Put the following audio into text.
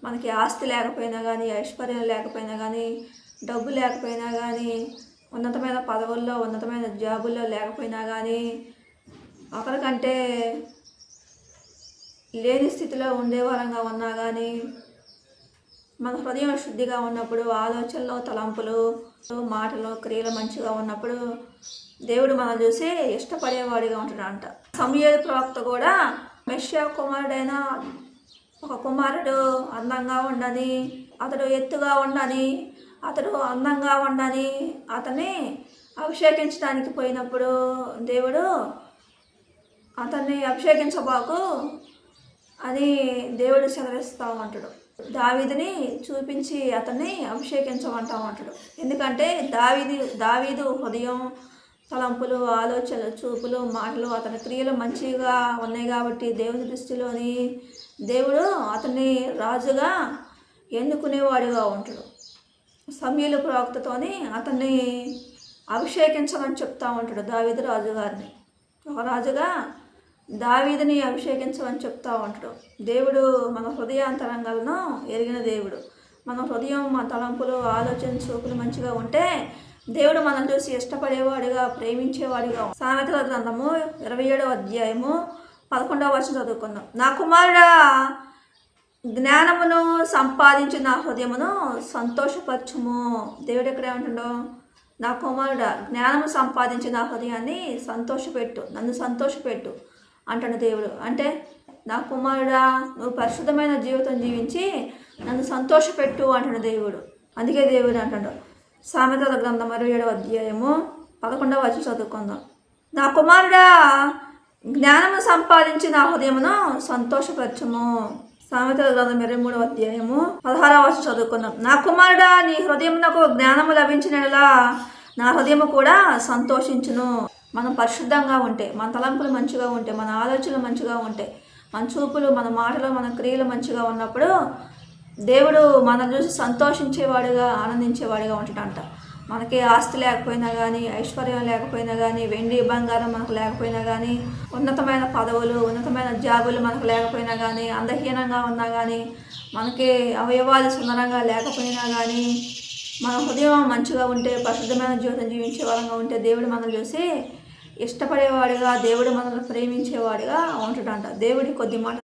మనకి ఆస్తి లేకపోయినా కానీ, ఐశ్వర్యం లేకపోయినా కానీ, డబ్బు లేకపోయినా కానీ, ఉన్నతమైన పదవుల్లో ఉన్నతమైన జాబుల్లో లేకపోయినా కానీ, ఒకరికంటే లేని స్థితిలో ఉండేవారంగా ఉన్నా కానీ, మన హృదయం శుద్ధిగా ఉన్నప్పుడు, ఆలోచనలు, తలంపులు, మాటలు, క్రియలు మంచిగా ఉన్నప్పుడు దేవుడు మనం చూసి ఇష్టపడేవాడిగా ఉంటాడంట. సమూయేలు ప్రవక్త కూడా మెస్సియా కుమారుడైన ఒక కుమారుడు అందంగా ఉండని, అతడు ఎత్తుగా ఉండని, అతడు అందంగా ఉండని అతన్ని అభిషేకించడానికి పోయినప్పుడు దేవుడు అతన్ని అభిషేకించబాకు అని దేవుడు సెలవిస్తూ ఉంటాడు. దావీదుని చూపించి అతన్ని అభిషేకించమంటా ఉంటాడు. ఎందుకంటే దావీదు హృదయం, తలంపులు, ఆలోచనలు, చూపులు, మాటలు, అతని క్రియలు మంచిగా ఉన్నాయి కాబట్టి దేవుని దృష్టిలోని దేవుడు అతన్ని రాజుగా ఎన్నుకునేవాడుగా ఉంటాడు. సమూయేలు ప్రవక్తతోని అతన్ని అభిషేకించమని చెప్తా ఉంటాడు దావీదు రాజుగారిని. ఒక రాజుగా దావీదుని అభిషేకించమని చెప్తా ఉంటాడు. దేవుడు మన హృదయాంతరంగాలను ఎరిగిన దేవుడు. మన హృదయం, మన తలంపులు, ఆలోచన, చూపులు మంచిగా ఉంటే దేవుడు మనం చూసి ఇష్టపడేవాడిగా, ప్రేమించేవాడిగా. సామెతల గ్రంథము 27వ అధ్యాయము 11వ వచనం చదువుకుందాం. నా కుమారుడా, జ్ఞానమును సంపాదించి నా హృదయమును సంతోషపరచుము. దేవుడు ఎక్కడ ఏమంటాడో, నా కుమారుడా, జ్ఞానము సంపాదించి నా హృదయాన్ని సంతోషపెట్టు, నన్ను సంతోషపెట్టు అంటాడు దేవుడు. అంటే నా కుమారుడా, నువ్వు పరిశుద్ధమైన జీవితం జీవించి నన్ను సంతోషపెట్టు అంటాడు దేవుడు. అందుకే దేవుడు అంటాడు. సామెతల గ్రంథం 27వ అధ్యాయము 11వ వచనం చదువుకుందాం. నా కుమారుడా, జ్ఞానము సంపాదించి నా హృదయమును సంతోషపరచుము. సామెతల గ్రంథం 23వ అధ్యాయము 16వ వచనం చదువుకుందాం. నా కుమారుడా, నీ హృదయమునకు జ్ఞానము లభించినలా నా హృదయము కూడా సంతోషించును. మనం పరిశుద్ధంగా ఉంటే, మన తలంపులు మంచిగా ఉంటే, మన ఆలోచనలు మంచిగా ఉంటే, మన చూపులు, మన మాటలు, మన క్రియలు మంచిగా ఉన్నప్పుడు దేవుడు మనం చూసి సంతోషించేవాడుగా, ఆనందించేవాడిగా ఉంటాడంట. మనకి ఆస్తి లేకపోయినా కానీ, ఐశ్వర్యం లేకపోయినా కానీ, వెండి బంగారం మనకు లేకపోయినా కానీ, ఉన్నతమైన పదవులు, ఉన్నతమైన జాబులు మనకు లేకపోయినా కానీ, అందహీనంగా ఉన్నా కానీ, మనకి అవయవాలు సుందరంగా లేకపోయినా కానీ, మన హృదయం మంచిగా ఉంటే, పరిశుద్ధమైన జీవితం జీవించే వారంగా ఉంటే దేవుడు మనం చూసి ఇష్టపడేవాడిగా, దేవుడు మనల్ని ప్రేమించేవాడిగా ఉంటాడంట. దేవుడి కొద్ది మాట